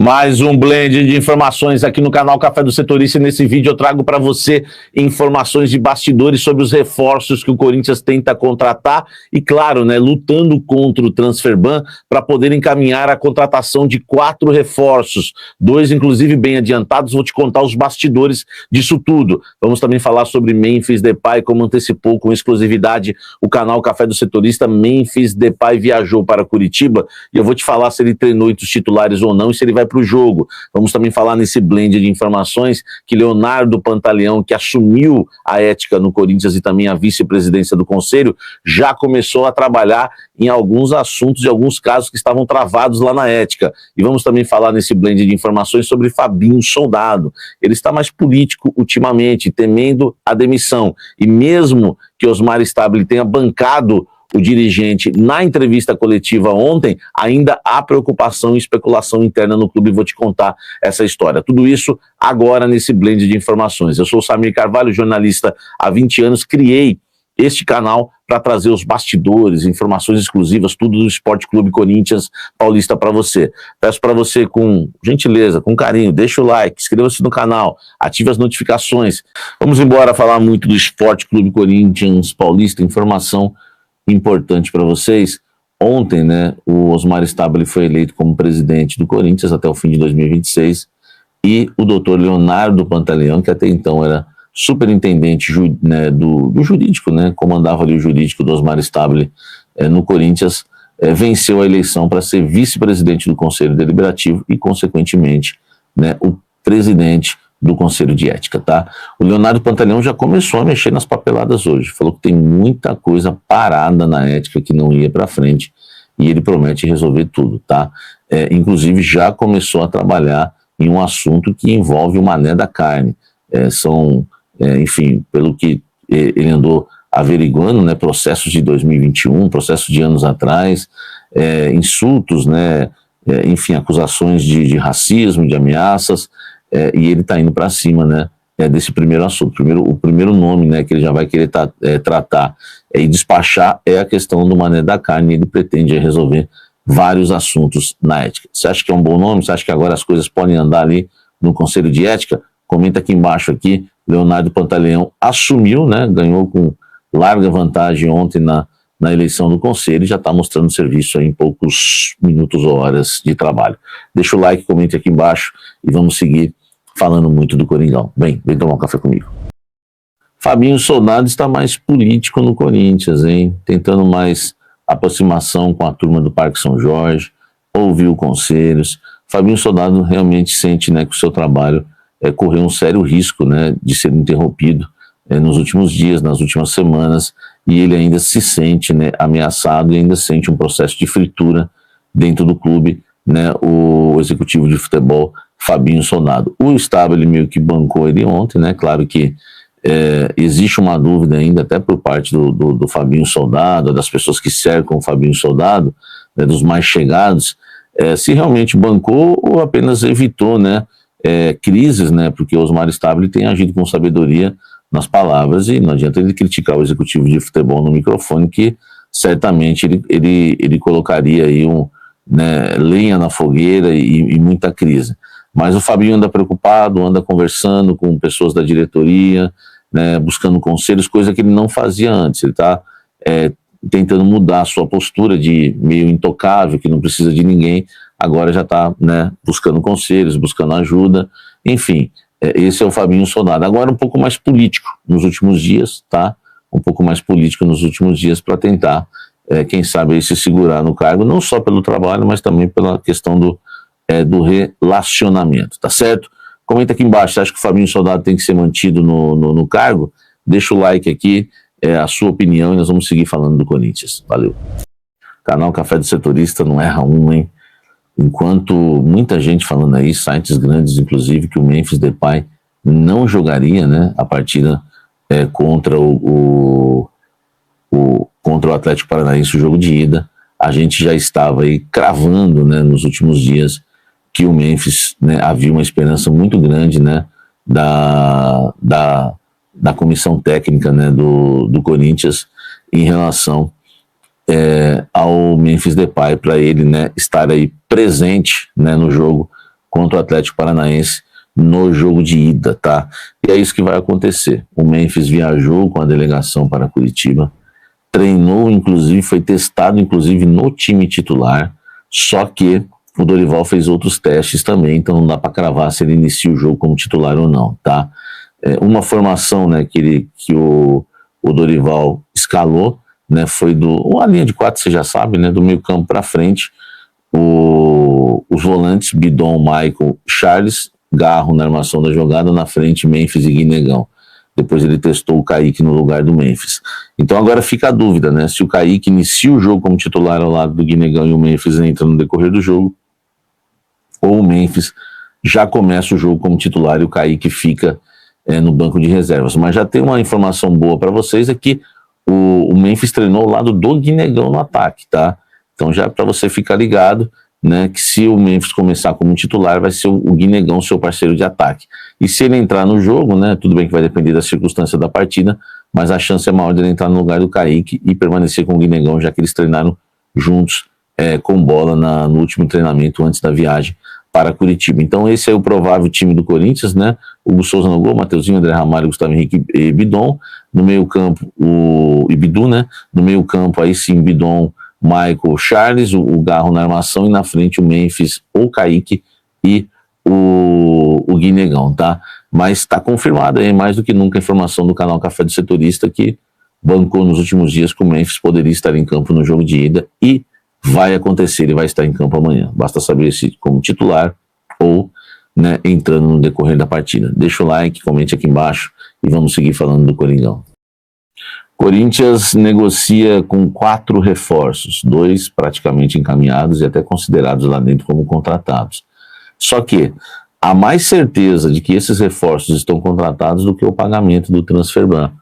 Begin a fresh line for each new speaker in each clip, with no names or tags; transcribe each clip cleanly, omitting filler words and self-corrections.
Mais um blend de informações aqui no canal Café do Setorista. E nesse vídeo eu trago para você informações de bastidores sobre os reforços que o Corinthians tenta contratar e, claro, né, lutando contra o transfer ban para poder encaminhar a contratação de 4 reforços, 2 inclusive bem adiantados. Vou te contar os bastidores disso tudo. Vamos também falar sobre Memphis Depay, como antecipou com exclusividade o canal Café do Setorista. Memphis Depay viajou para Curitiba e eu vou te falar se ele treinou entre os titulares ou não e se ele vai para o jogo. Vamos também falar nesse blend de informações que Leonardo Pantaleão, que assumiu a ética no Corinthians e também a vice-presidência do Conselho, já começou a trabalhar em alguns assuntos e alguns casos que estavam travados lá na ética. E vamos também falar nesse blend de informações sobre Fabinho Soldado. Ele está mais político ultimamente, temendo a demissão. E mesmo que Osmar Stabile tenha bancado o dirigente na entrevista coletiva ontem, ainda há preocupação e especulação interna no clube, e vou te contar essa história. Tudo isso agora nesse blend de informações. Eu sou o Samir Carvalho, jornalista há 20 anos, criei este canal para trazer os bastidores, informações exclusivas, tudo do Esporte Clube Corinthians Paulista para você. Peço para você, com gentileza, com carinho, deixa o like, inscreva-se no canal, ative as notificações. Vamos embora falar muito do Esporte Clube Corinthians Paulista, informação importante para vocês. Ontem, né, o Osmar Stabile foi eleito como presidente do Corinthians até o fim de 2026 e o doutor Leonardo Pantaleão, que até então era superintendente né, do jurídico, né, comandava ali o jurídico do Osmar Stabile no Corinthians, venceu a eleição para ser vice-presidente do Conselho Deliberativo e, consequentemente, né, o presidente do Conselho de Ética, tá? O Leonardo Pantaleão já começou a mexer nas papeladas hoje, falou que tem muita coisa parada na ética que não ia para frente e ele promete resolver tudo, tá? Inclusive já começou a trabalhar em um assunto que envolve o Mané da Carne. Enfim, pelo que ele andou averiguando, né, processos de 2021, processos de anos atrás, insultos, né, enfim, acusações de racismo, de ameaças, e ele está indo para cima, né, desse primeiro assunto. O primeiro nome, né, que ele já vai querer tratar e despachar é a questão do Mané da Carne. Ele pretende resolver vários assuntos na ética. Você acha que é um bom nome? Você acha que agora as coisas podem andar ali no Conselho de Ética? Comenta aqui embaixo aqui. Leonardo Pantaleão assumiu, né, ganhou com larga vantagem ontem na eleição do Conselho e já está mostrando serviço aí em poucos minutos ou horas de trabalho. Deixa o like, comente aqui embaixo e vamos seguir falando muito do Coringão. Vem tomar um café comigo. Fabinho Soldado está mais político no Corinthians, hein? Tentando mais aproximação com a turma do Parque São Jorge, ouviu conselhos. Fabinho Soldado realmente sente, né, que o seu trabalho correu um sério risco, né, de ser interrompido nos últimos dias, nas últimas semanas, e ele ainda se sente, né, ameaçado e ainda sente um processo de fritura dentro do clube, né, o executivo de futebol Fabinho Soldado. O Stabile meio que bancou ele ontem, né, claro que existe uma dúvida ainda até por parte do Fabinho Soldado, das pessoas que cercam o Fabinho Soldado, né, dos mais chegados, se realmente bancou ou apenas evitou, né, crises, né, porque o Osmar Stabile tem agido com sabedoria nas palavras e não adianta ele criticar o executivo de futebol no microfone, que certamente ele colocaria aí né, lenha na fogueira e muita crise. Mas o Fabinho anda preocupado, anda conversando com pessoas da diretoria, né, buscando conselhos, coisa que ele não fazia antes. Ele está tentando mudar a sua postura de meio intocável, que não precisa de ninguém, agora já está, né, buscando conselhos, buscando ajuda, enfim, esse é o Fabinho Soldado. Agora um pouco mais político nos últimos dias, tá? Um pouco mais político nos últimos dias para tentar, quem sabe, aí, se segurar no cargo, não só pelo trabalho, mas também pela questão do relacionamento, tá certo? Comenta aqui embaixo, você acha que o Fabinho Soldado tem que ser mantido no cargo? Deixa o like aqui, a sua opinião, e nós vamos seguir falando do Corinthians. Valeu. Canal Café do Setorista não erra um, hein? Enquanto muita gente falando aí, sites grandes inclusive, que o Memphis Depay não jogaria, né, a partida contra contra o Atlético Paranaense, o jogo de ida, a gente já estava aí cravando, né, nos últimos dias que o Memphis, né, havia uma esperança muito grande, né, da comissão técnica, né, do Corinthians em relação ao Memphis Depay, para ele, né, estar aí presente, né, no jogo contra o Atlético Paranaense no jogo de ida, tá? E é isso que vai acontecer. O Memphis viajou com a delegação para Curitiba, treinou, inclusive, foi testado, inclusive, no time titular, só que o Dorival fez outros testes também, então não dá para cravar se ele inicia o jogo como titular ou não, tá? Uma formação, né, que o Dorival escalou, né, foi uma linha de 4, você já sabe, né, do meio campo para frente, os volantes, Bidon, Michael, Charles, Garro na armação da jogada, na frente Memphis e Guinegão. Depois ele testou o Kaique no lugar do Memphis. Então agora fica a dúvida, né, se o Kaique inicia o jogo como titular ao lado do Guinegão e o Memphis entra no decorrer do jogo, ou o Memphis já começa o jogo como titular e o Kaique fica no banco de reservas. Mas já tem uma informação boa para vocês, é que o Memphis treinou ao lado do Guinegão no ataque, tá? Então já para você ficar ligado, né, que se o Memphis começar como titular, vai ser o Guinegão seu parceiro de ataque. E se ele entrar no jogo, né, tudo bem que vai depender da circunstância da partida, mas a chance é maior de ele entrar no lugar do Kaique e permanecer com o Guinegão, já que eles treinaram juntos com bola no último treinamento antes da viagem para Curitiba. Então esse é o provável time do Corinthians, né? Hugo Souza no gol, Mateuzinho, André Ramalho, Gustavo Henrique e Bidon. No meio campo, o Ibidu, né? No meio campo, aí sim, Bidon, Michael, Charles, o Garro na armação, e na frente o Memphis, o Kaique e o Guinegão, tá? Mas está confirmada aí, mais do que nunca, a informação do canal Café do Setorista, que bancou nos últimos dias que o Memphis poderia estar em campo no jogo de ida, e vai acontecer, ele vai estar em campo amanhã. Basta saber se como titular ou, né, entrando no decorrer da partida. Deixa o like, comente aqui embaixo e vamos seguir falando do Coringão. Corinthians negocia com 4 reforços, 2 praticamente encaminhados e até considerados lá dentro como contratados. Só que há mais certeza de que esses reforços estão contratados do que o pagamento do transferban.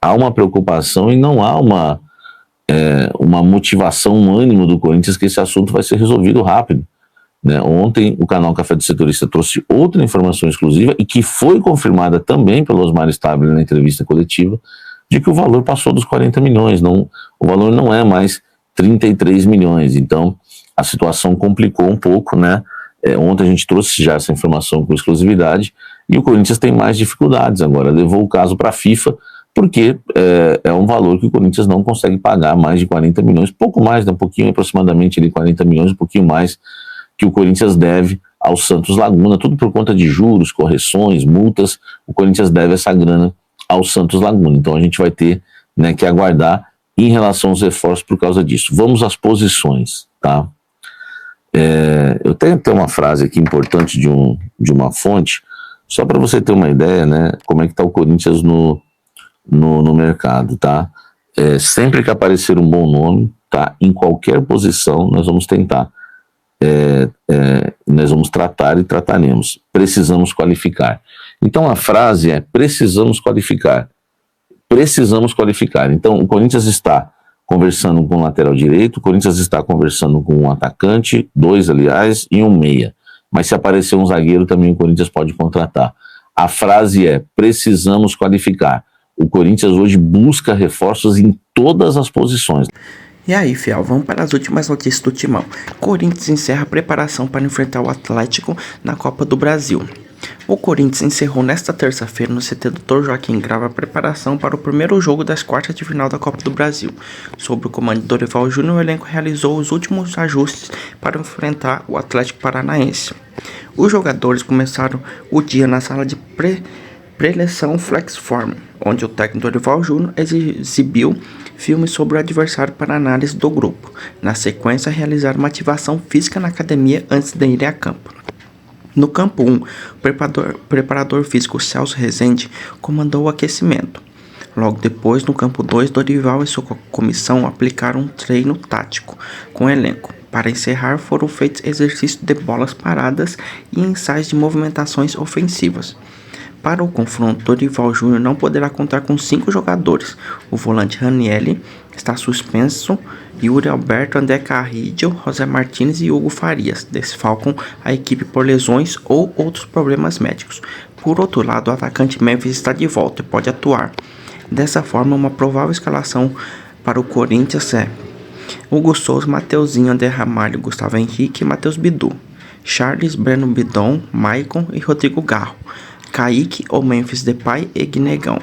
Há uma preocupação e não há uma motivação, um ânimo do Corinthians que esse assunto vai ser resolvido rápido, né? Ontem o canal Café do Setorista trouxe outra informação exclusiva e que foi confirmada também pelo Osmar Stabile na entrevista coletiva, de que o valor passou dos 40 milhões, o valor não é mais 33 milhões, então a situação complicou um pouco, né? Ontem a gente trouxe já essa informação com exclusividade e o Corinthians tem mais dificuldades agora, levou o caso para a FIFA, porque é um valor que o Corinthians não consegue pagar, mais de 40 milhões, pouco mais, né, um pouquinho aproximadamente ali 40 milhões, um pouquinho mais que o Corinthians deve ao Santos Laguna, tudo por conta de juros, correções, multas, o Corinthians deve essa grana ao Santos Laguna, então a gente vai ter, né, que aguardar em relação aos reforços por causa disso. Vamos às posições, tá? Eu tenho até uma frase aqui importante de uma fonte, só para você ter uma ideia, né, como é que está o Corinthians no mercado, tá? Sempre que aparecer um bom nome, tá? Em qualquer posição, nós vamos tentar, nós vamos tratar e trataremos. Precisamos qualificar. Então a frase é: precisamos qualificar. Precisamos qualificar. Então o Corinthians está conversando com o lateral direito, o Corinthians está conversando com um atacante, 2 aliás, e um meia. Mas se aparecer um zagueiro também o Corinthians pode contratar. A frase é: precisamos qualificar. O Corinthians hoje busca reforços em todas as posições.
E aí, fiel, vamos para as últimas notícias do Timão. Corinthians encerra a preparação para enfrentar o Atlético na Copa do Brasil. O Corinthians encerrou nesta terça-feira no CT Dr. Joaquim Grava a preparação para o primeiro jogo das quartas de final da Copa do Brasil. Sob o comando de Dorival Júnior, o elenco realizou os últimos ajustes para enfrentar o Atlético Paranaense. Os jogadores começaram o dia na sala de preleção Flexform, onde o técnico Dorival Júnior exibiu filmes sobre o adversário para análise do grupo. Na sequência, realizaram uma ativação física na academia antes de irem a campo. No campo 1, o preparador físico Celso Rezende comandou o aquecimento. Logo depois, no campo 2, Dorival e sua comissão aplicaram um treino tático com o elenco. Para encerrar, foram feitos exercícios de bolas paradas e ensaios de movimentações ofensivas. Para o confronto, Dorival Júnior não poderá contar com 5 jogadores. O volante Ranielli está suspenso, Yuri Alberto, André Carrillo, José Martins e Hugo Farias desfalcam a equipe por lesões ou outros problemas médicos. Por outro lado, o atacante Memphis está de volta e pode atuar. Dessa forma, uma provável escalação para o Corinthians é Hugo Souza, Mateuzinho, André Ramalho, Gustavo Henrique e Matheus Bidu. Charles, Breno Bidon, Maicon e Rodrigo Garro, Kaique ou Memphis Depay e Guinegão.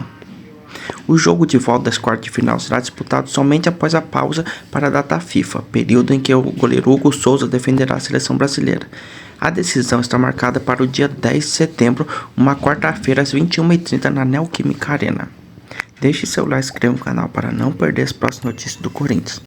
O jogo de volta das quartas de final será disputado somente após a pausa para a data FIFA, período em que o goleiro Hugo Souza defenderá a seleção brasileira. A decisão está marcada para o dia 10 de setembro, uma quarta-feira às 21h30 na Neoquímica Arena. Deixe seu like e se inscreva no canal para não perder as próximas notícias do Corinthians.